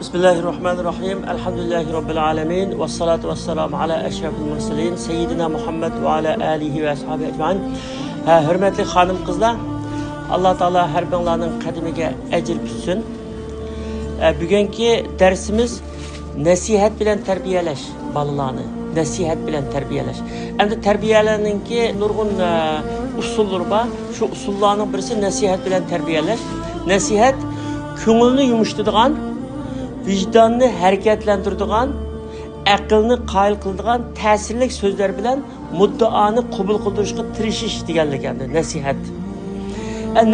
Bismillahirrahmanirrahim. Elhamdülillahi Rabbil alemin. Ve salatu ve selamu ala eşrefil murselin. Seyyidina Muhammed ve ala alihi ve ashabi ecmain. Hürmetli hanım kızlar. Allah Teala her birinin kadimiga ecir tutsun. Bugünkü dersimiz nasihat bilen terbiyeleş balalarını. Nasihat bilen terbiyeleş. Endi terbiyelerninki nurgun usulları var. Şu usullarının birisi nasihat bilen terbiyeleş. Nasihat ko'ngilni yumuşturadigan, vicdanını hareketlendirdigan, aqlni qoyil qiladigan ta'sirli so'zlar bilan muddaoni qabul qildirishga tirishish deganlik endi nasihat.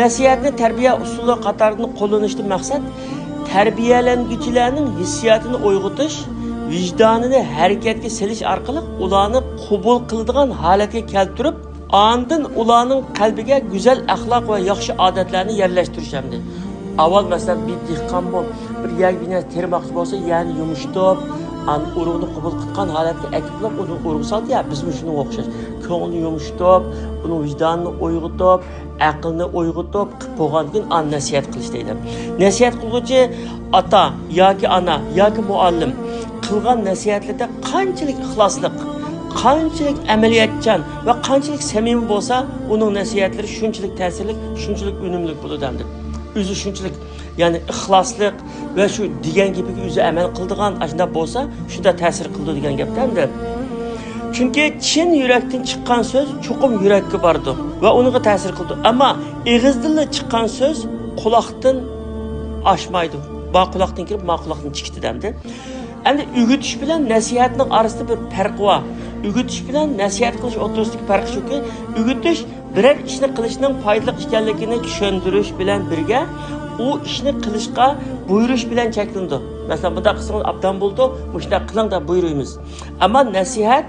Nasihatni tarbiya usuli qatoridan qo'llanishdan maqsad tarbiyalanguvchilarning hissiyotini uyg'otish, vijdonini harakatga selish orqali ularni qabul qiladigan holatga keltirib, ondan ularning qalbiga go'zal axloq va yaxshi odatlarni yerlashtirish hamdi. Avval mesela bir dehqon bu bir yergina termoqchi bo'lsa, yani yumuştub, an urug'ni qabul qilgan holatga akiblab uni urug' soldi ya, biz shunga o'xshash. Ko'ngilni yumuştub, uni vijdonini uyg'otib, aqlni uyg'otib, qilib bo'lgandan an nasihat qilish deydi. Nasihat qiluvchi ota yoki ana yoki muallim qilgan nasihatlarda qanchalik ixlosliq, qanchalik amaliyatchan va qanchalik samimiy bo'lsa, uning nasihatlari shunchalik ta'sirli, shunchalik unumli bo'ladi hamdi. Özü şunçalik, yani ixlaslik ve şu diyen gibi özü amel kıldıgan aşında bolsa, şunda tesir kıldı diyen gaptan da. Çünkü Çin yürekten çıkan söz çokum yürekki bardı ve onunla tesir kıldı. Ama ağızdan çıkan söz kulaktan aşmaydı. Bağ kulaktan girip ma kulaktan çıktı demdi. Endi ügütüş bilen nasihatning arasında bir fark var. Ügütüş bilen nasihat kılış o'rtasidagi fark shuki, ügütüş birer ishni qilishning foydali ekanligini tushundirish bilan birga u ishni qilishga buyurish bilan cheklandi. Masalan, bunda qilsangiz abdan bo'ldi, shunda qiling deb buyuramiz. Ammo nasihat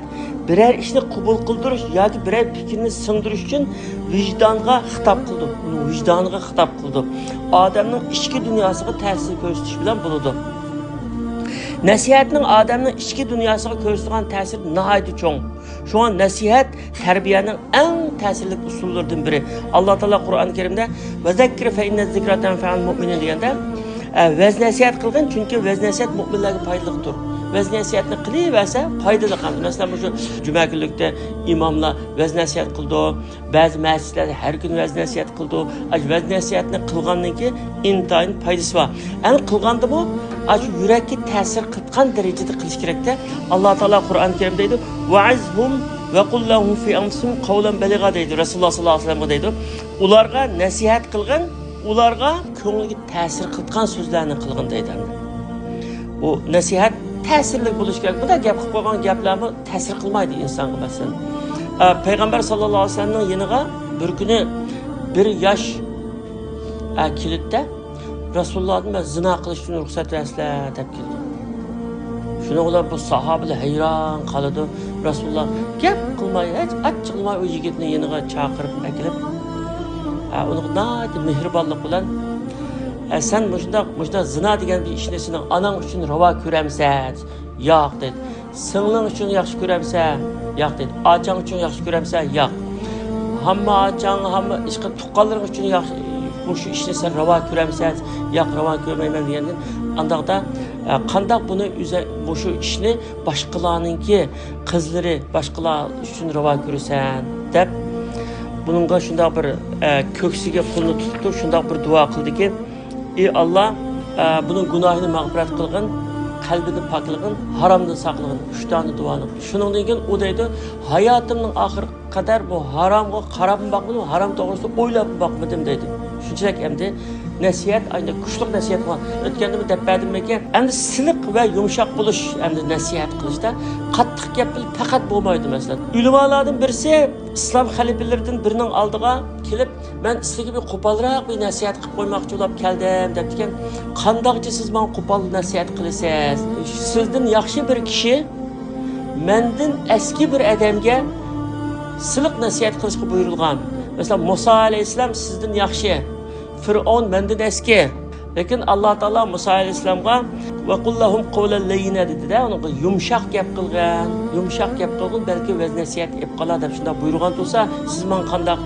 birer ishni qabul qildirish yoki birer fikrni singdirish uchun vijdonga xitob qildi. Uni vijdoniga xitob qildi. Odamning ichki dunyosiga ta'sir ko'rsatish bilan bo'ladi. Nasihatning odamning ichki dunyosiga ko'rsatgan ta'siri nihoyatda cho'ng. Şu an nasihat terbiyenin en ta'sirli usullaridan biri. Allah Teala Kur'an-ı Kerim'de ve zekkir fe inne zikra tenfe'al mu'minin degende vez nasihat kılgın çünkü vez nasihat mu'minlerge faydalıdır. Vez nasihatni qilaversa foydali qiladi. Masalan, shu juma kunlikda imomlar vez nasihat qildi, ba'zi masjidlar har kun vez nasihat qildi. Vez nasihatni qilgandan keyin intayin foydasi bor. Ani qilganda bu shu yurakka ta'sir qilgan darajada qilish kerakda. Alloh taolo Qur'on Karim deydi: "Va'izhum va qul lahum fi anfusihim qawlan baligha" deydi. Rasululloh sollallohu alayhi vasallam deydi. Ularga nasihat qilgin, ularga ko'ngliga ta'sir qilgan so'zlarni qilgin deydi. Bu nasihat ta'sirli bo'lishi kerak. Bunda gap qilib qo'ygan gaplarni ta'sir qilmaydi insonga masalan. Payg'ambar sallallohu alayhi vasallamning yeniga bir kuni bir yosh kelibdi. Rasulullohdan zina qilish uchun ruxsat berasizlar deb keldi. Shuni ular bu sahobalar hayron qoldi. Rasululloh gap qilmay, hech achchiqmay o yigitni yeniga chaqirib kelib, uni nayt mehribonlik bilan sen muşda zina degan bir ishni sening onang uchun ravo ko'ramsan? Yo'q dedi. Singling uchun yaxshi ko'ramsan? Yo'q dedi. Ochang uchun yaxshi ko'ramsan? Yo'q. Hamma ochang, hamma ishqi tuqqanlaring uchun yaxshi bu shu ishni sen ravo ko'ramsan? Yo'q, ravo ko'rmayman degandan andaqda qandoq buni bu shu ishni boshqalarninki qizlari boshqalar uchun ravo ko'rsan deb buningga shundoq bir ko'ksiga qo'lni tutdi, shundoq bir duo qildiki: "Ey Allah, bunun günahını mağfiret kılgın, kalbini paklıgın, haramdan saklığın." 3 tane duanı. Şunundan keyin o deydi: "Hayatımın ahir kadar bu haramga qarab bakmadım, haram doğrusu oylab bakmadım" deydi. Shunchalik endi nasihat, ayni kuchli nasihat bor. O'tganda bu deb berdimki, endi siliq va yumshoq bo'lish, endi nasihat qilishda qattiq gap faqat bo'lmaydi masalan. Ulamolardan birisi islom xalifalaridan birining oldiga kelib, "Men sizga bir qo'polroq bir nasihat qilib qo'ymoqchi bo'lib keldim" debdikan. "Qandoqchi siz menga qo'pol nasihat qilasiz? Sizdan yaxshi bir kishi mendan eski bir odamga siliq nasihat qilishga buyurilgan. Mesela Musa alayhissalom sizdan yaxshi, Fir'aun mendan eski. Lekin Alloh taolo Musa alayhissalomga va qullahum qawlan layyina dedi-da, unga yumshoq gap qilgan, yumshoq gap qilgan, balki vaz nasihat qilib qolar deb shunda buyurgan bo'lsa, siz men qanday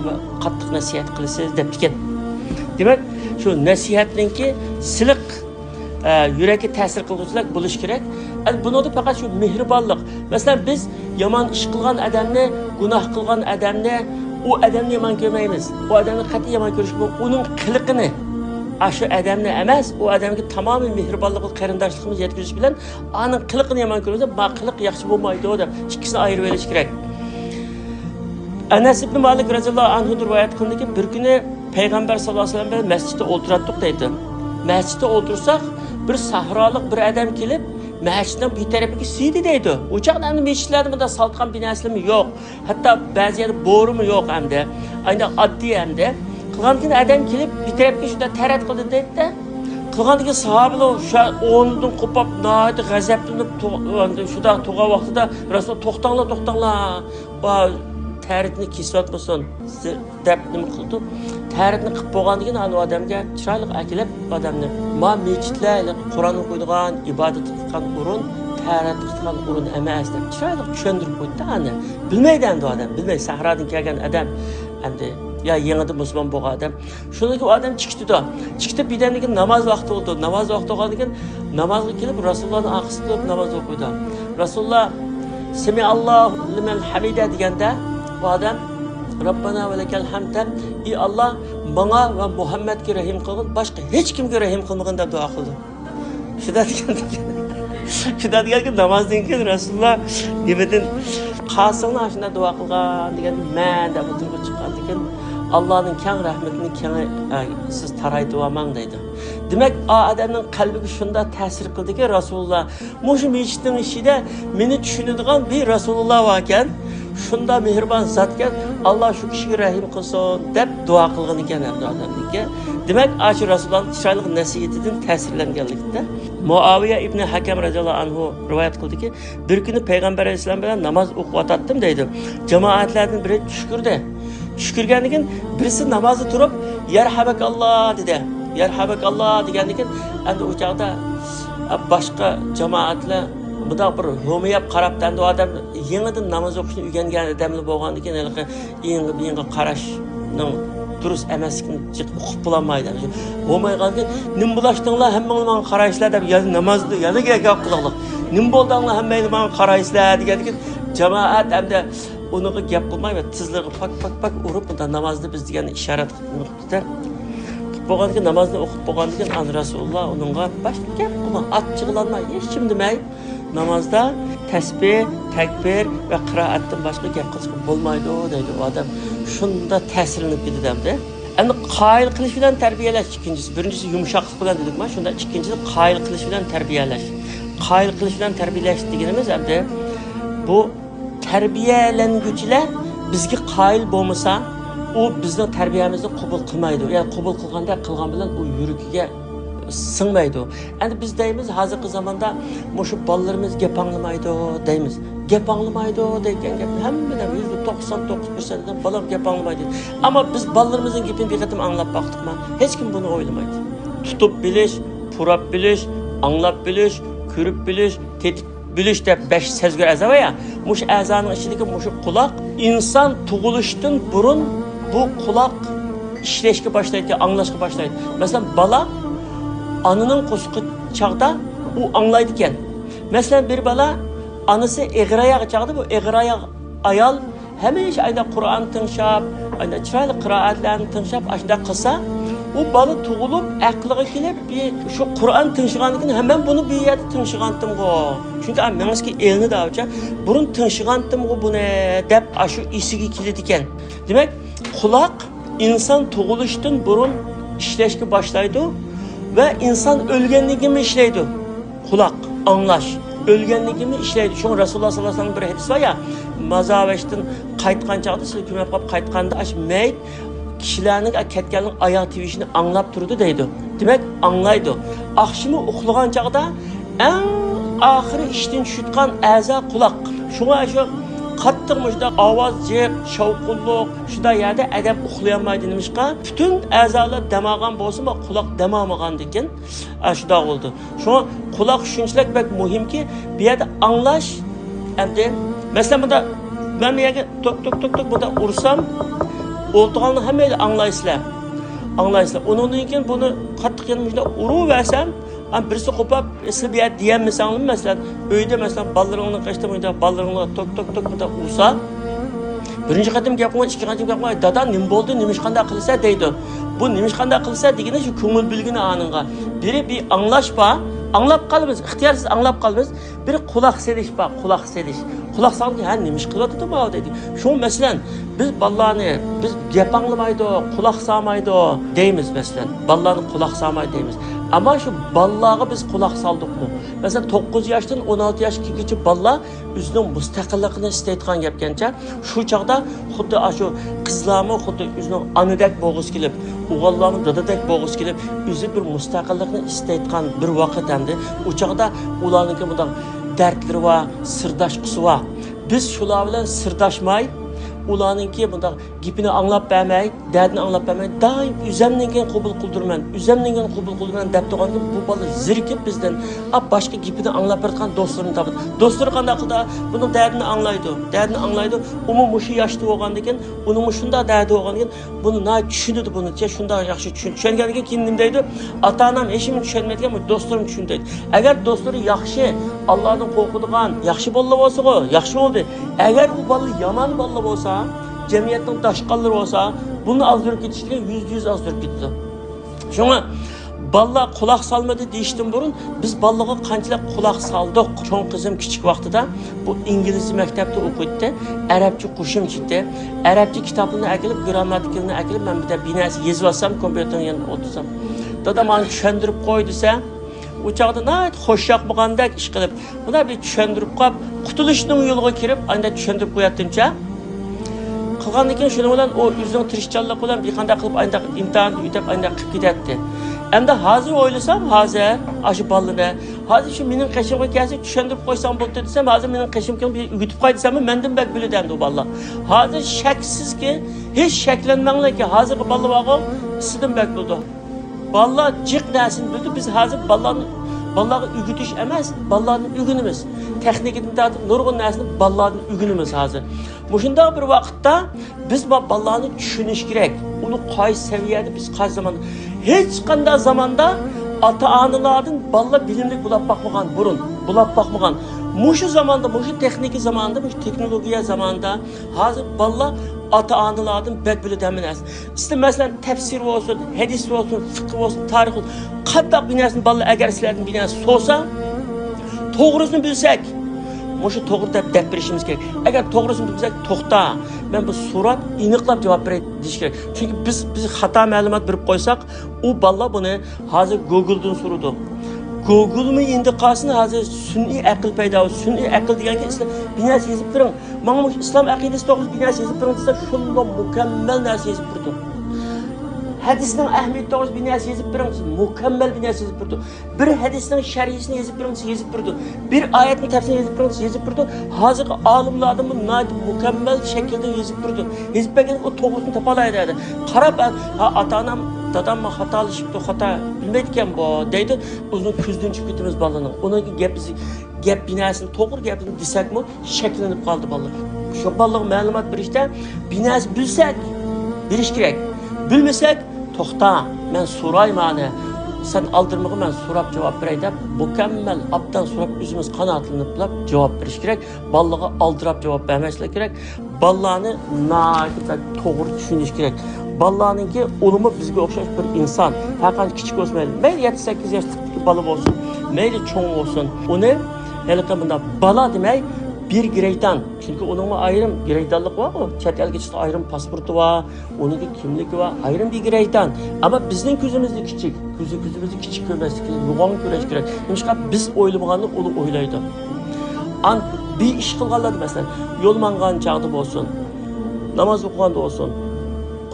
qattiq nasihat qilasiz deb ekan. Demak, shu nasihatninki siliq yurakka ta'sir qiluvchilar bo'lish kerak. Bunda faqat shu mehribonlik. Masalan, biz yomon ish qilgan odamni, gunoh qilgan odamni, u odamni yomon ko'rmaymiz. U odamni qat'iy yomon ko'rish, uning qiliqini shu odamni emas, u odamga tamomiy mehribonlik, qarindoshligimiz yetkazish bilan uning qiliqini yomon ko'rsa, bu qiliq yaxshi bo'lmaydi deb ikkisini ayirib olish kerak. Anas ibn Malik radhiyallohu anhu rivoyat qildiki, bir kuni payg'ambar sollallohu alayhi vasallam bilan masjidda o'tirdik deydi. Masjidda o'tirsak, bir sahrolik bir odam kelib, masjidning bir tarafiga siydi deydi. O chaqda masjidlarda bunday saltgan binosilimi yo'q. Hatto ba'zi yerda bo'rimi yo'q hamda. Ayni oddiy hamda. Qilgandan adam kelib bir tarafga shunda tarat qildi deydi-da. Qilgandan sahobalar o'sha o'rnidan qo'pib, noyat g'azablanib, shunda to'g'a vaqtida Rasul to'xtanglar. Taritni kesayotmasin deb nima qildi? Taritni qilib bo'lgandan keyin odamga chiroyli akilib odamni ma mechitlar, Qur'on o'qiydigan, ibodat qilgan o'rin, tarit qilgan o'rin emas deb chiroyli tushuntirib qo'ydi. Ana bilmaydi endi odam, bilmaydi sahrodan kelgan odam endi ya yangi musulmon bo'lgan odam. Shundan keyin odam chiqdi-da. Chiqib birdan keyin namoz vaqti bo'ldi. Namoz vaqti bo'lgandan keyin namozga kelib Rasulullohning orqasida turib namoz o'qiydi. Rasululloh Semi Allohu liman hamida deganda bu adam Rabbana ve lekel hamd. Ey Allah bana ve Muhammed'e rahim kılın. Başka hiç kimge rahim kılmagın deb dua qildi. Şuda degan namozdan keyin Rasululloh nimadan qasingni ashunda dua qilgan degan men deb o'tirib chiqqan ekan. Allohning keng rahmatini keng siz taraytib olmang deydi. Demak, odamning qalbiga shunda ta'sir qildiki, Rasululloh mushu mechitning ishida meni tushunadigan bir Rasululloh bor ekan. Shunda mehribon zatga Alloh shu kishiga rahim qilsin deb duo qilgan ekan odamga. Demak, shu Rasulullohning chiroyli nasihatidan ta'sirlanganlikda Muaviya ibn Hakam radhiyallohu anhu rivoyat qildiki, bir kuni payg'ambar alayhisalom bilan namoz o'qib o'tatdim deydi. Jamoatlarning biri tushkurdi. Tushkurgandan keyin birisi namozda turib, "Yarhabakalloh" dedi. "Yarhabakalloh" degandan keyin endi o chaqda boshqa jamoatlar buda bir homiyab qarabdan odam yangidan namoz o'qishni o'rgangan odamlar bo'lgandan keyin yangi qarashning durust emasligini uqib bo'lmaydi. Bo'lmay qolgan nim bulashdinglar hammanglar qarayishlar deb namozni yana gap qilinglar. Nim bo'ldinglar hammanglar men qarayishlar degandan jamoat hamda uniga gap qilmaydi, tizlig'i pak urib bundan namozni biz degan ishorat qilibdi. Bo'lgandan keyin namozni o'qib bo'lgandan keyin Rasululloh uningga boshqa gap qilma, achchiqlanma, hech kim demay namozda tasbih, takbir ve qiraatdan boshqa gap qilishga bo'lmaydi deydi odam. Shunda ta'sirlanib ketadi-da. Endi qoyil qilish bilan tarbiyalash ikkinchisi. Birinchisi yumshoqlik bilan dedik-ma, shunda ikkinchisi qoyil qilish bilan tarbiyalash. Qoyil qilish bilan tarbiyalash deganimiz endi bu tarbiyalanguchilar bizga qoyil bo'lmasa, u bizning tarbiyamizni qabul qilmaydi. Ya'ni qabul qilganda qilgan bilan u yuragiga singmaydi. Endi biz deymiz, hozirgi zamonda mushu bolalarimiz gap anglamaydi deymiz. Gap anglamaydi degan gap hammadan %99% bolam gap anglamaydi. Ammo biz bolalarimizning gapini bir qatim anglab baqdikmi? Hech kim buni o'ylamaydi. Tutib bilish, purab bilish, anglab bilish, ko'rib bilish, tetib bilish deb 5 sezgir a'zo ya. Mush a'zoning ichidagi mushu quloq inson tug'ilishdan burun bu quloq ishlashga boshlaydi, anglashga boshlaydi. Masalan, bola anının qo'shiqi chaqda u anglaydi ekan. Masalan, bir bola anasi eg'irayoq chaqda bu eg'irayoq ayol hamisha ayda Qur'on tinglab, ayda chiroyli qiroatlarni tinglab ashunda qilsa, u bola tug'ilib aqliga kelib, shu Qur'on tinglgandan keyin hamma buni bu yerda tinglgandim-ku. Chunki menski elni davcha burun tinglgandim-ku buni deb shu isiga keladi ekan. Demak, quloq inson tug'ilishdan burun ishlashga boshlaydi. Ve insan ölgenliğimi işleydi. Kulak, anlaş. Ölgenliğimi işleydi. Şu Resulullah sallallahu aleyhi ve sellem bir hadis var ya. Mazaveştin qaytqan çağda, siz küme yapıp qaytqanda meyt kişilerinin ketkenlik ayağı tivişini anlap durdu deydi. Demek anlaydı. Akşamı uxlagan çağda en ahiri işten şutkan a'za kulak. Şuna şu qattiq mujda ovoz jiq, shovqinliq, shunda yerda adam uxlayamaydi nimishqa. Bütün a'zolar damagan bo'lsa, quloq damamagan ekan. Shunda bo'ldi. Shuna quloq shunchalik bak muhimki, bu yerda anglash endi masalan bunda men bu yerga tok bunda ursam, o'ltirganni hammaylar anglaysizlar. Undan keyin buni qattiq yana shunda uraversam, Ama birisi kopap siz bir yer diyemezseniz mesela öyde mesela ballarını kaçtırmayınca ballarını tok tok tok da olsa birinci qatim gap qilgan, ikkinchi qatim gap qilgan, dada nima bo'ldi, nima ish qanday qilsa deydi. Bu nima ish qanday qilsa degani shu ko'ngil bilgini anınğa. Biri bir anglash bor, anglab qolamiz, ixtiyorsiz anglab qolamiz. Biri quloq selish bor, quloq selish. Quloq solib, ha nima ish qilyapti bu deydi. Shu masalan biz ballarni biz gap anglamaydi, quloq solmaydi deymiz masalan. Ballarni quloq solmaydi deymiz. Ama şu ballağa biz kulak saldık mı? Mesela 9 yaştan 16 yaşgacha ballar o'zining mustaqilligini istaydigan gapgancha shu chaqda xuddi shu qizlarni xuddi o'zining onadek bo'g'iz kelib, o'g'illarni dadadek bo'g'iz kelib, o'zi bir mustaqillikni istaydigan bir vaqt endi. U chaqda ularniki bunday dardlari va sirdoshqisi va biz shular bilan sirdoshmay ularninki bunda gipini anglab bermey, derdini anglab bermey, daim üzemningen qabul qildirman, üzemningen qabul qildirman deb turganda bu bola zirkib bizdan boshqa gipini anglab bergan do'stlarini topadi. Do'stlar qanday qildi? Buning derdini anglaydi. Derdini anglaydi. Umuman mushu yoshda bo'lgandan keyin, uning shunda derdi bo'lgandan keyin buni na tushunadi buni. Shunda yaxshi tushungandan keyin nima deydi? Ota-onam hech kim tushunmaydigan, bu do'stlarim tushunadi. Agar do'stlari yaxshi, Allohdan qo'rqadigan, yaxshi bola bo'lsa, yaxshi bo'ldi. Agar u bola yomon bola bo'lsa, cemiyetning daşqalları olsa, bunu azdırıp gitiştiğinde yüz azdırıp gitti. Şuna ballar kulak salmadı deyişten burun, biz ballığa qanchalik kulak saldık. Çoğun kızım küçük vaxtıda bu İngiliz mektepte okuydu, Arapça qo'shim çıktı, Arapça kitabını akilip, grammatikini akilip, ben bir de binası yazıvarsam, kompüterin yanına otursam. Dadam bana tushundirib qo'ydisa, o çağda nəhayət xoşyaq bo'lgandek iş qilib, buna bir tushundirib qo'yib, qutulishning yo'liga kirib, anda tushundirib qo'yatdimcha. Qilgandan keyin shuning bilan o o'zining tirishchanlik bilan bir qanday qilib anda imtihonni o'tab anda qilib ketadi. Endi hozir o'ylasam, hozir shu balani, hozir shu mening qishimga kelsa tushundirib qo'ysam bo'ldi desam, hozir mening qishimga bir o'tib qo'y desam, mendan bak biladi endi o balla. Hozir shaksizki, hech shaklanmanglarki, hozirgi balla sizdan bak bo'ldi. Balla jiq narsani bildi, biz hozir ballarni ügütüş emas, ballarni ügünümüz. Texnikini tatib, nurg'un narsani ballarni ügünümüz hozir. Mushunda bir vaqtda biz ballarni tushunish kerak. Uni qaysi saviyada, biz qaysi zamanda, hech qanday zamanda ota-onalardan ballar bilimli bo'lib boqmagan burun, bo'lib boqmagan. Mushu zamanda, mushu texniki zamanda, mushu teknologiya zamanında hozir ballar ota-onalardan bek bilib demenes. İşte mesela tefsir olsun, hadis olsun, fıkıh olsun, tarih olsun. Qanday binasini ballar agar sizlardan binasi so'sa, to'g'risini bilsak, mushu to'g'ri deb berishimiz kerak. Agar to'g'risini bilsak, to'xta. Men bu so'rab, aniqlab javob beray deyish kerak. Chunki biz xato ma'lumot berib qo'ysak, u ballar buni hozir Google'dan so'radi. Google mi endi qasini hozir sun'iy aql paydo bo'ldi. Sun'iy aql deganki islom binasi yozib turing. Mana bu islom aqidasi to'g'risida binasi yozib turing desa, shunday mukammal narsa yozib turdi. Hadisning ahamiyati to'g'risida binasi yozib turing, mukammal binasi yozib turdi. Bir hadisning sharhisini yozib turing, yozib turdi. Bir oyatning tafsirini yozib turing, yozib turdi. Hozir olimlardan bu mukammal shaklda yozib turdi. Yozib bergan o to'g'risini topa oladi. Qarab, ota-onam dadam xatolashibdi, xato bilmaydigan bu deydi. O'zini ko'zdan chiqib ketamiz bolaning. Uning gap binasini to'g'ri gapini desakmi, shakllanib qoldi bolalar. Shu bolaga ma'lumot berishda binasi bilsak, berish kerak. Bilmasak, to'xta, men so'rayman. Sen aldırmığı ben so'rab javob beray deb, mukammal abdan so'rab o'zimiz qanoatlanib javob berish kerak. Bolaga aldırab javob bermaslik kerak. Bolalarni to'g'ri tushunish kerak. Balalarınki ulumu bizga o'xshash bir inson. Faqat kichik bo'lsin, mayli 7-8 yoshlik bola bo'lsin, mayli cho'ng bo'lsin. Uni haliqa bunda bala demay, bir greydan. Çünkü onun ayrım greydanlık var o. Chet elga chiqsa ayrım pasporti var, onun kimligi var, ayrım bir greydan. Ama bizning ko'zimizda kichik, ko'zimizni kichik ko'rmaslik kerak, yo'g'on ko'rish kerak. Nima biz o'ylamaganni u o'ylaydi. An bir ish qilganlarda masalan, yo'l mangan chaqda bo'lsin, namoz o'qiganda bo'lsin,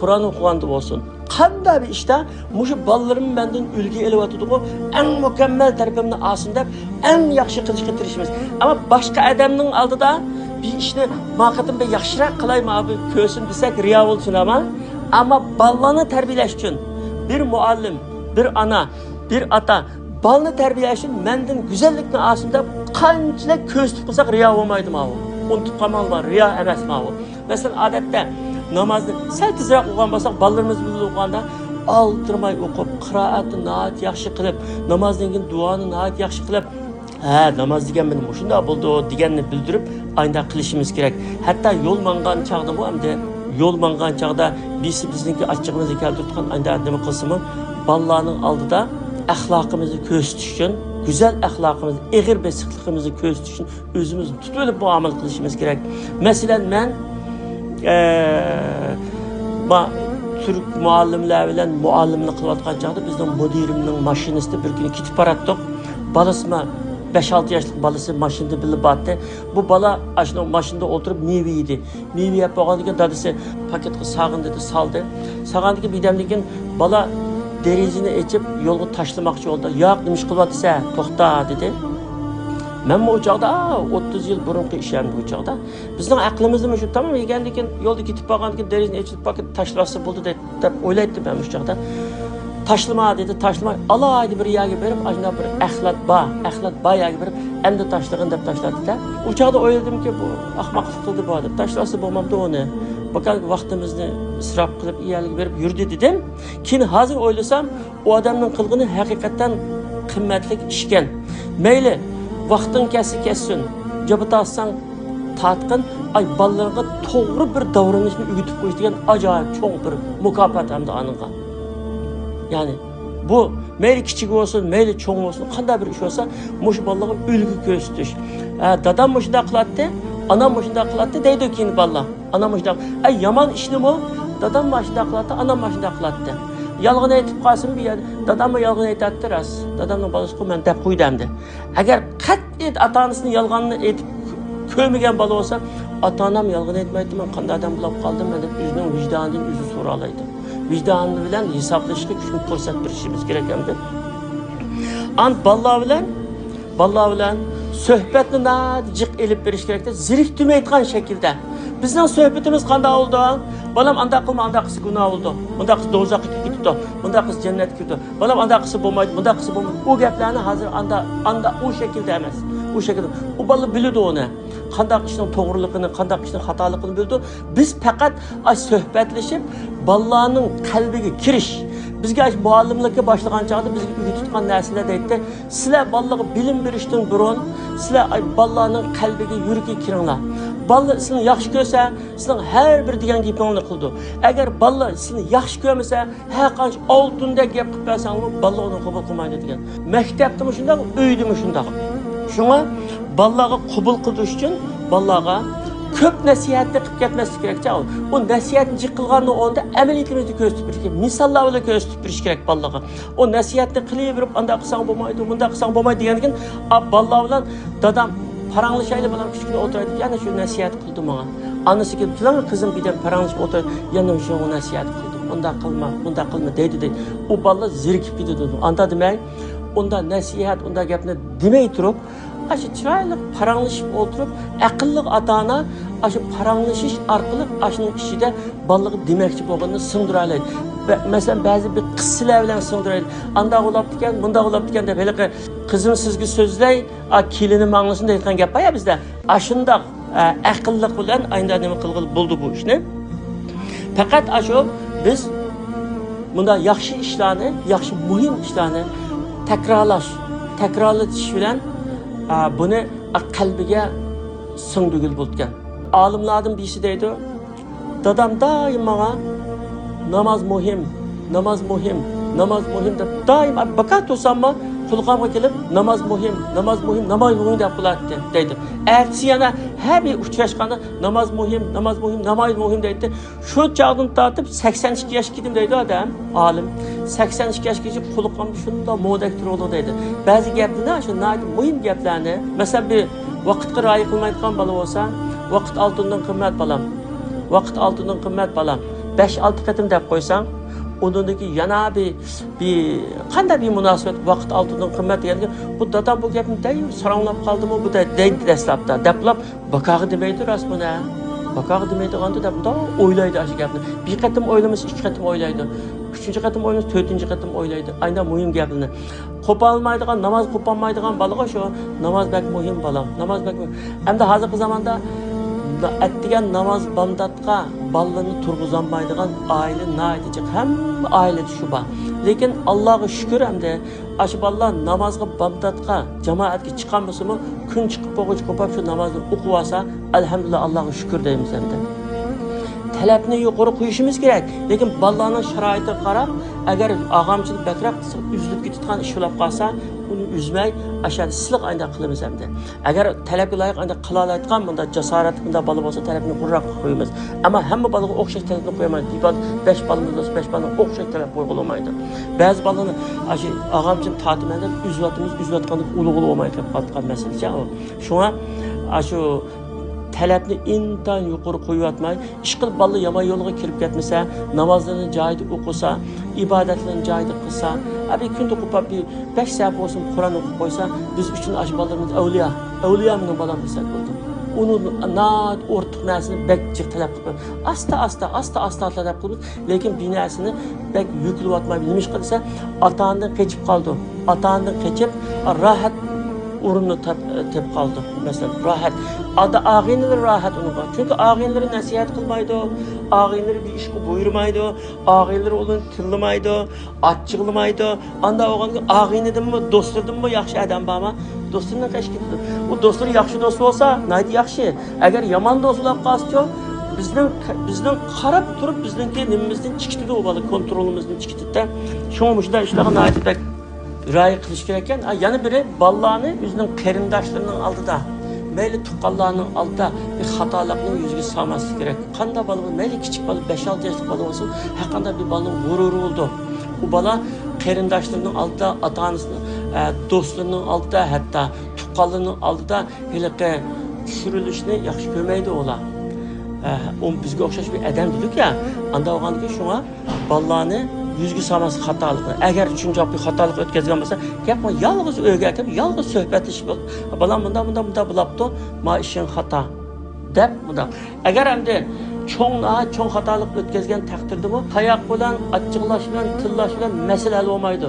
Kur'an o'qiganda bo'lsin. Qanday bir ishda mushu bolalarım mendan ulgu elyotdi-ku, eng mukammal tarafimni olsin deb eng yaxshi qilishga tirishimiz. Ama boshqa odamning oldida bir ishni vaqtim bir yaxshiroq qilaymi, abi ko'rsin desak riyo bo'lsin ama bolalarni tarbiyalash uchun bir muallim, bir ana, bir ata balani tarbiyalash uchun mendan go'zallikni olsin deb qanchalik ko'z tutib qilsak riyo bo'lmaydi ma'lum. Unutib qolmaydi, riyo emas ma'lum. Masalan, odatda namozni sal tezroq o'qigan bo'lsak, bolalarimiz bilan o'qiganda aldırmay o'qib, qiroatni nihoyat yaxshi qilib, namozdan keyin duoni nihoyat yaxshi qilib, ha, namoz degan meni shunday bo'ldi deganni bildirib, ayda qilishimiz kerak. Hatto yo'l mangan chaqda bu hamda yo'l mangan chaqda bizniki achchig'imizni keltirgan ayda nima qilsimi, bolalarning oldida axloqimizni ko'rsatish uchun, güzel axloqimizni, eg'ir besiqligimizni ko'rsatish uchun o'zimizni tutib olib muomala qilishimiz kerak. Masalan, men Türk muallimler bilen muallimlik qilayotgan chaqda bizning mudirimning mashinasida bir kuni ketib boratdik. Balasima 5-6 yaşlık balası maşında bilib batdı. Bu bala aşına maşında oturup meyve yedi. Meyve yap bağlandıkken dadısı paketki sağın dedi, saldı. Sağındıkken bidemlikken bala derizini içip yolu taşlamakçı oldu. Yok demiş kılvatıysa toxta dedi. Ben bu uçakta 30 yıl burunki işim bu uçakta. Bizden aklımızda mı şu tamam yegendikken yolda gidip bağlandıkken derizini içip paket taşlası buldu dedi. Öyleydi ben uçakta. Taşlama dedi, taşlama. Allah aydı bir yağı verip, acına bir əxlat ba yağı verip, hem de taşlığın da taşladı da. Uçakta oyladım ki bu ahmaklık kıldı bu adı. Taşlası bulmamdı onu. Bakalım vaktimizni israf kılıp iyilik verip yürüdü dedim. Ki hazır oylasam o adamın kılgını hakikaten kıymetlik işken. Meyli vaktin kessin, cebata atsan tatqın, ay ballarına doğru bir davranışını ügütüp koydu degan acayip çok bir mukafat hem de anınğa. Yani bu meyli kichik olsun, meyli çoğun olsun, qanday bir iş olsa, muş ballaga ulgu ko'rsatish. Dadam mushunda qilatdi, anam mushunda qilatdi deydi keyin balla. Anam mushunda, ay yaman ishni mo, dadam mushunda qilatdi, anam mushunda qilatdi. Yalg'on aytib qolsin bu yerda, dadam yalg'on aytadi ras. Dadamning balasi men deb qo'ydimdi. Agar qat'iy ota-onasini yalg'onni aytib ko'rmagan bola olsa, ota-onam yalg'on aytmaydi, men qanday odam bo'lib qoldim, men deb o'zining vijdonidan o'zi so'ralaydi. Vicdanını bilen hesaplaşıp şunu fırsat verişimiz gerekendir. Ant ballar bilen söhbetini nazik elip veriş gerektir. Zirik tümeytkan şekilde. Bizden söhbetimiz qanday oldu? Balam anda qilma, anda qilsa günah oldu. Bunda qilsa dozaqqa ketdi. Bunda qilsa cennetga kirdi. Balam anda qilsa bo'lmaydi, bunda qilsa bo'lmaydi. O gaplarni hozir anda o şekilde emas. O şekilde. O bala biladi onu. Qanday ishning to'g'riligini, qanday ishning xatoligini bildi. Biz faqat suhbatlashib, bolalarning qalbiga kirish. Bizga muallimlikka boshlagan chog'da bizga uyi tutgan narsalar deydi. Sizlar bolalarga bilim berishdan burun, sizlar bolalarning qalbiga, yuragiga kiringlar. Balla sizni yaxshi ko'rsa, sizning har bir degan gapingni qildi. Agar balla sizni yaxshi ko'rmasa, har qancha oltindek gap qilib bersangiz, balla uni qabul qilmaydi degan. Maktabda shunday, uyda shunday. Şuna ballaga qabul qilish uchun ballaga ko'p nasihatni qilib ketmaslik kerak. O nasihatni qilganning o'rnida amaliyotimizni ko'rsatib berish kerak. Misollar bilan ko'rsatib berish kerak ballaga. O nasihatni qilaverib, unda qilsang bo'lmaydi, bunda qilsang bo'lmaydi degandan keyin ballar bilan dadam paranglashayli bilan kichkina o'tiradi. Yana shu nasihat qildi menga. Anasi kelib, "Filan qizim bilan paranglashib o'tiradi, yana shu nasihat qildi. Bunda qilma deydi." O balla zirkib ketdi. Anda demak, onda nasihat, onda gapni demay turib, aşı chiroyli paranglashib o'tirib, aqlli ota-ona aşı paranglashish orqali ashning ichida bolaga demoqchi bo'lganini singdira oladi. Masalan, ba'zi bir qissalar bilan singdiradi. Anda bo'libdi ekan, bunda bo'libdi ekan deb haliqi qizim sizga so'zlay, kelini manglasin deyotgan gap ya bizda. Ashundoq aqlliq bilan ayda nima qilg'il bo'ldi bu ishni. Faqat ashu biz bunda yaxshi ishlarni, yaxshi muhim ishlarni takrorlatish bilan buni qalbiga singdirgil bo'lgan. Olimlardan birisi deydi, dadam doim menga namoz muhim deb doim bakat olsamma qulqamga kelib namoz muhim deb qo'yadi deydi. Ertasi yana har bir uchrashganda namoz muhim deydi. Shu chog'dan tortib 82 yoshga keldim deydi odam, olim. 82 yoshgacha qulqam shunda modak turadi deydi. Ba'zi gaplarni, shu muhim gaplarni, masalan bir vaqtga rioya qilmaydigan bola bo'lsa, vaqt oltindan qimmat balam. 5-6 qatim deb qo'ysang, onundaki yana bir qanday bir munosabat vaqt oltindan qimmat deganga bu dadam bu gapni deyib saranglab qoldimi bu deydi dastlabda deplab bakag'i demaydi rasmina bakag'i demaydiganda deb o'ylaydi shu gapni bir qatim o'ylamasa 2 qatim o'ylaydi 3-chi qatim o'ylamasa 4-chi qatim o'ylaydi aynan muhim gapni qo'polmaydigan namoz qo'polmaydigan bolaga shu namoz bak muhim bolam namoz bak hamda hozirgi zamonda ettigen namaz bamdatqa ballarını turguzanmaydigan aile naidicik. Hem aile şu ba. Lekin Allah'a şükür hem de aşı ballar namazga bamdatqa cemaatga çıkan mısımı gün çıkıp boğuç kopap şu namazı okuvasa elhamdülillah Allah'a şükür deyimiz hem de. Talabni yuqori qo'yishimiz kerak, lekin bolalarning sharoitiga qarab, agar og'amchilik bakroq uzilib ketadigan ish bo'lib qolsa, uni uzmay, ashadi siliq ayda qilamiz hamda. Agar talabga loyiq ayda qila oladigan bunda jasorat bunda bola bo'lsa talabni qurroq qo'yamiz. Ammo hamma bolaga o'xshash talabni qo'ymaymiz. 5 bolamiz bo'lsa 5 bolani o'xshash talab qo'yib olmaydi. Ba'zi bolalarni ashi og'amchilik ta'timida uzayotganda ulug' bo'lmaydi deb qolgan masalacha u. Shunga ashu talabni intan yuqori qo'yatmay, ish qilib bola yomon yo'lga kirib ketmasa, namozlarini joyida o'qisa, ibodatlarini joyida qilsa, abi kunda qo'pab 5 soat bo'lsin Qur'on o'qib qo'ysa, biz uchun ash bolalarimiz avliyo mening bolam desak bo'ldi. Uni nat o'rtiq narsani bek jiq talab qilib, asta talab qilib, lekin binasini bek yuklayotmay nima ish qilsa, ota-onadan qochib qoldi. Ota-onadan qochib, rohat urunlu tep kaldı mesela rahat. Adı ağinleri rahat onun var. Çünkü ağinleri nasihat kılmaydı, ağinleri bir iş buyurmaydı, ağinleri onun tırlamaydı, açıklamaydı. Anda oğlan ağinedin mi, dostladın mı yaxşı adam bana, dostundan kaç gitti. O dostları yaxşı dost olsa, neydi yaxşı? Eğer yaman dostlar kalsa, bizden karab durup bizden kendimizden çıktı o balık kontrolümüzden çıktı da. Şunu da işte neydi de. Ra'yı kılış gereken, yani biri ballarını yüzünün kerindaşlarının aldıda, meyli tuqqallarının aldıda bir hatalıqның yüzüge salması gerek. Kanda balı, meyli küçük balı, 5-6 yaşlık balı olsun, hakkında bir balın gururu oldu. O bala kerindaşlarının aldıda, ata-anasının, dostlarının aldıda, hatta tuqqallarının aldıda hilqe düşürülüşünü yaxşı görmeydi ola. O bizge okşaş bir adam dedik ya, anda oğandı ki şuna ballarını yüzgü salması hatalıqlar. Eğer üçüncü bir hatalık ötkazgan bolsa, yapma yalnız öğe kelib, yalnız söhbetleşip balam bunda bulaptı, ma işin hata deb bunda. Eğer hamda çoğ hatalık ötkazgan takdirde bu tayoq bilan, achchiqlash bilan, tillash bilan masala hal olmaydi.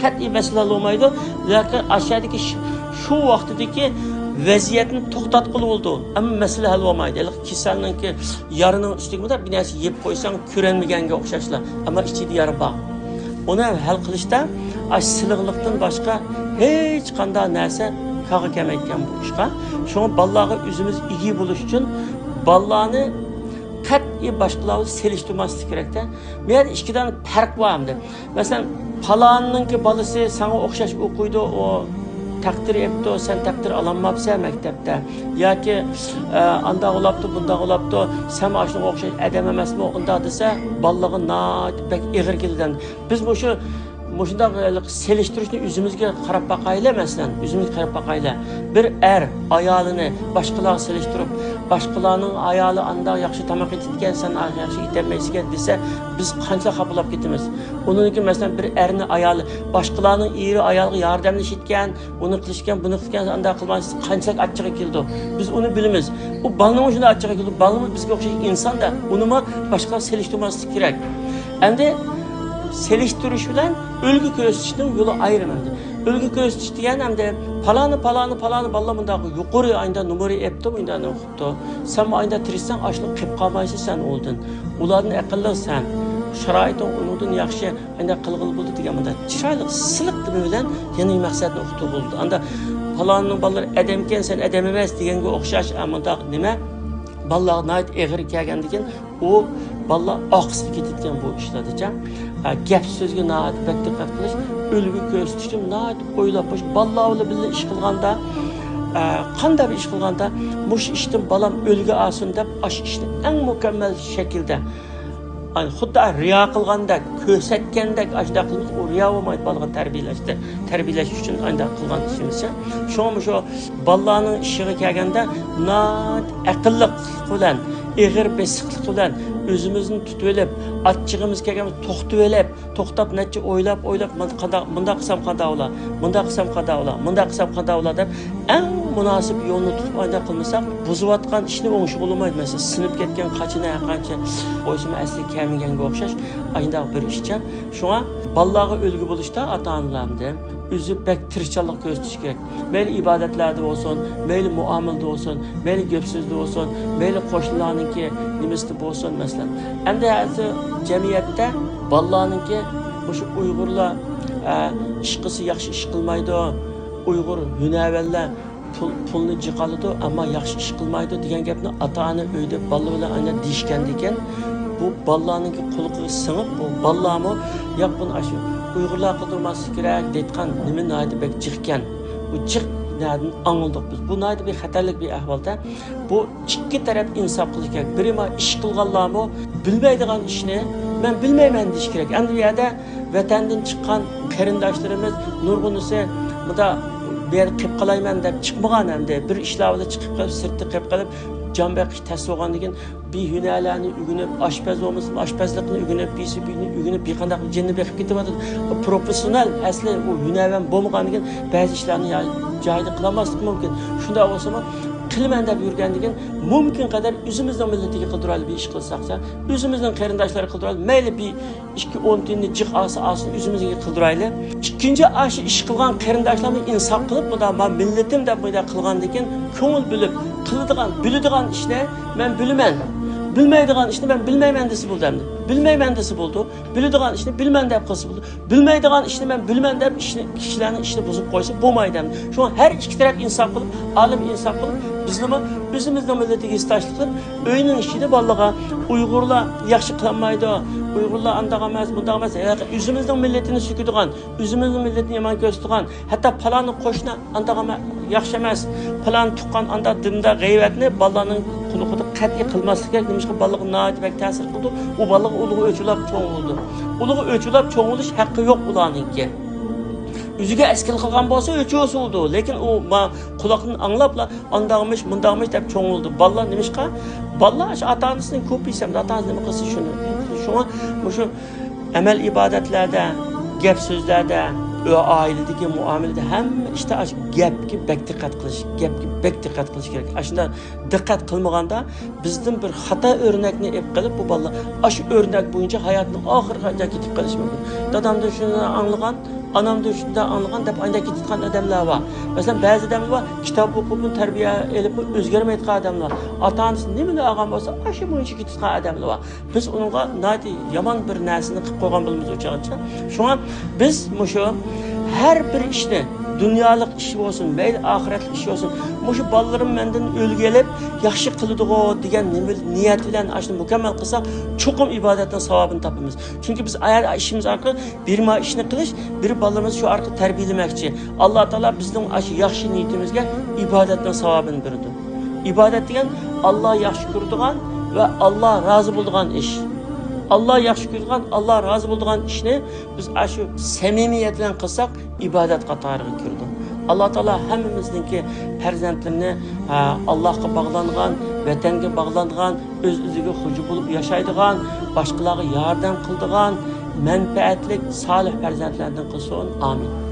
Qat'iy masala hal olmaydi. Lekin aşağıdaki şu vaqtidagi vaziyatni to'xtatqili bo'ldi. Ammo masala hal olmaydi. Kasalninki yarının üstüge bir narsa yeb qo'ysang ko'ranmaganga o'xshashlar. Ammo ichida yara bor. Uni hal qilishda siliqlikdan boshqa hech qanday narsa qag'i kelmayotgan bu ishga. Shunga bolalarga o'zimiz igi bo'lish uchun bolalarni qat'iy boshqalarga selishtirmaslik kerakda. Men ikkidan farq bor hamda. Masalan, falonninki bolasi sana o'xshash o'qiydi, o takdir etdi, sen takdir alanmapsan maktabda. Yoki anda olaptı, bunda olaptı, sen aşını o'xshash adam emasmi unda desa, bolalarga nat bek ig'ir kelgan. Biz bu shunday selishtirishni o'zimizga qarab baqayla masalan, o'zimizga qarab baqayla. Bir ayolini boshqalarga selishtirib, boshqalarning ayoli anda yaxshi tamoq etgan, sen yaxshi etolmaysan desa, biz qancha xabalab ketamiz. Onunki masalan bir erni ayoli boshqalarning eri ayolga yordamlashgan, uni qilishgan, buni qilgan, anda qilmasiz qancha achchiq keldi. Biz uni bilamiz. U balaning shunday achchiq keldi, balamiz bizga o'xshash inson da, uni boshqa selishtirmaslik kerak. Endi seliştiriş bilen ölgü köstüşünün yolu ayrılmadı. Ölgü köstüş diyen hem de palanı ballamındaki yukarı ayında numarayı yaptı mı indan okuttu. Sen ayında tiristen açlık kıp kalmaysa sen oldun. Uların akıllı sen. Şaraitin unudun yaxşı ayında kılgıl buldu diyen bunda. Çıraylık sılık demeyle yeni maksatını okutu buldu. Anda palanının balları edemken sen edememez diyen gibi okşaş amında nime? Ballar nait eğri kelgandikin o ballar aqsib ketadigan bu ishlardacha gap so'zga nait bak diqqat qilish, o'lgu ko'z tutishim nait o'ylab qo'yish, ballar bilan birga ish qilganda qanday bir ish qilganda mush ishdan balam o'lgu olsin deb ash ishni eng mukammal shaklda xuddi riyo qilganda, ko'rsatgandek ashda qilib, u riyo bo'lmaydi bolaga tarbiyalash uchun anda qilgan ishimizcha. Shu bolalarning ishiga kelganda nat aqlliq bilan, ig'ir besiqlik bilan o'zimizni tutib olib, achchig'imiz kelgan to'xtab necha o'ylab bunda qilsam qanday bo'lar, bunda qilsam qanday bo'lar deb eng munosib yo'lni tutib anda qilmasak, buzayotgan ishni o'ngshi bo'lmaydi. Masalan, sinib ketgan qancha o'zimni asli kelmaganga o'xshash ayndaq bir ishcha. Shunga bolalarga o'lgu bo'lishda ota-onalarni o'zi bek tirishchanlik ko'rsatish kerak. Mayli ibodatlarda bo'lsin, mayli muomalada bo'lsin, mayli gap so'zda bo'lsin, mayli qo'shnilarniki nimasida bo'lsin masalan. Endi hozir jamiyatda bolalarniki o'sha Uyg'urlar ish qilsa yaxshi ish qilmaydi, Uyg'ur hunavallar pulni jiqaladi, ammo yaxshi ish qilmaydi degan gapni ota-ona uyda bola bilan ana deyishgan ekan. Bu bolalarning quliqiga singib, bu bolalarmi yo'q buni shu Uyg'urlar qidirmaslik kerak deyotgan nima naydi bek jiqkan. Bu jiq nereden anladık biz. Bu naydi bir xatarlik bir ahvalda. Bu ikki taraf insof qilish kerak. Biri ma ish qilganlarmi bilmaydigan ishni men bilmayman deyish kerak. Endi bu yerda vatandan chiqqan qarindoshlarimiz nurg'unisi buda bir yer qilib qolayman deb chiqmagan endi bir ishlarga chiqib qolib sirtda qilib qolib jon beqish ta'sir bo'lgandan keyin bir hunarlarni o'rganib oshpaz bo'lmasa oshpazlikni o'rganib bisibini o'rganib bir qanday jinni beqib ketyapti. Professional asli u hunarvan bo'lmagandan keyin ba'zi ishlarni joyida qilmaslik mumkin. Shunda bo'lsa qilman deb yurgandan keyin mumkin qadar o'zimizning millatiga qildiraylik bir ish qilsaqsa, o'zimizning qarindoshlari qildiraylik, mayli bir 2-10 tinni jiq asini o'zimizga qildiraylik. Ikkinchi ashi ish qilgan qarindoshlarni insof qilib, bunda men millatim deb buyda qilgandan keyin ko'ngil bilib biladigan ishni men bilaman. Bilmaydigan ishni men bilmayman desa bo'ldi endi. Bilmayman desa bo'ldi. Biladigan ishni bilman deb qilsa bo'ldi. Bilmaydigan ishni men bilman deb kishilarning ishini buzib qo'ysa bo'lmaydi endi. Shu har ikki taraf insof qilib, olim insof qilib, bizlarni o'zimizning millatiga istash qilib, uyning ishida bolaga Uyg'urlar yaxshi qilmaydi. Uyg'urlar andaqa emas, bundaqa emas. O'zimizning millatini sukadigan, o'zimizning millatini yomon ko'rsatgan, hatto palonni qo'shni andaqa yaxshi emas. Palon tuqqan anda dimda g'ayvatni bolaning quliqida qat'iy qilmaslik kerak. Nimishqa bolaga noit bek ta'sir qildi. U bolaga ulug' o'chilab cho'ng bo'ldi. Ulug' o'chilab cho'ng bo'lish haqqi yo'q ularningki. O'ziga askil qilgan bo'lsa o'childi, lekin u quloqni anglabla andag'mish, mundag'mish deb cho'ng bo'ldi. Bolalar nimishqa? Bolalar ota-onasining ko'piysa, ota-onasi nima qilsa shuni. Shu amal ibodatlarda, gap so'zlarda, oiladagi muomalada hamma ishda gapga bek diqqat qilish kerak. Shunda diqqat qilmaganda bizdan bir xato o'rnakni olib qilib bu bolalar shu o'rnak bo'yicha hayotning oxiriga ketib qolishi mumkin. Dadamdan shuni anglagan, anamdan shunda anglagan deb ayda ketgan odamlar bor. Masalan, ba'zi odamlar bor, kitob o'qib, tarbiya olib o'zgarmaydigan odamlar. Ota-onasi nimani olgan bo'lsa, shu bo'yicha ketgan odamlar bor. Biz unga nati yomon bir narsani qilib qo'ygan bo'lamiz uchun. Shunga biz mushu her bir ishni dunyolik ish bo'lsin, mayli oxiratlik ish bo'lsin, mushu bolalarim mendan o'lgelib yaxshi qiladigo degan niyat bilan ashuni mukammal qilsak, cho'qim ibodatning savobini topamiz. Chunki biz ayol ishimiz orqali bir ishni qilish, bir bolalarimiz shu orqali tarbiyalamoqchi. Alloh taolo bizning shu yaxshi niyatimizga ibodatning savobini berdi. Ibodat degan Alloh yaxshi ko'radigan va Alloh rozi bo'ladigan ish. Allah yaxshi ko'rgan, Allah rozi bo'lgan ishni biz shu samimiyat bilan qilsak, ibodat qatoriga kirdi. Alloh taolo hammamizningki farzandlarini Allohga bog'langan, vatanga bog'langan, o'z-o'ziga xo'ja bo'lib yashaydigan, boshqalarga yordam qiladigan, manfaatli, solih farzandlardan qilsin. Amin.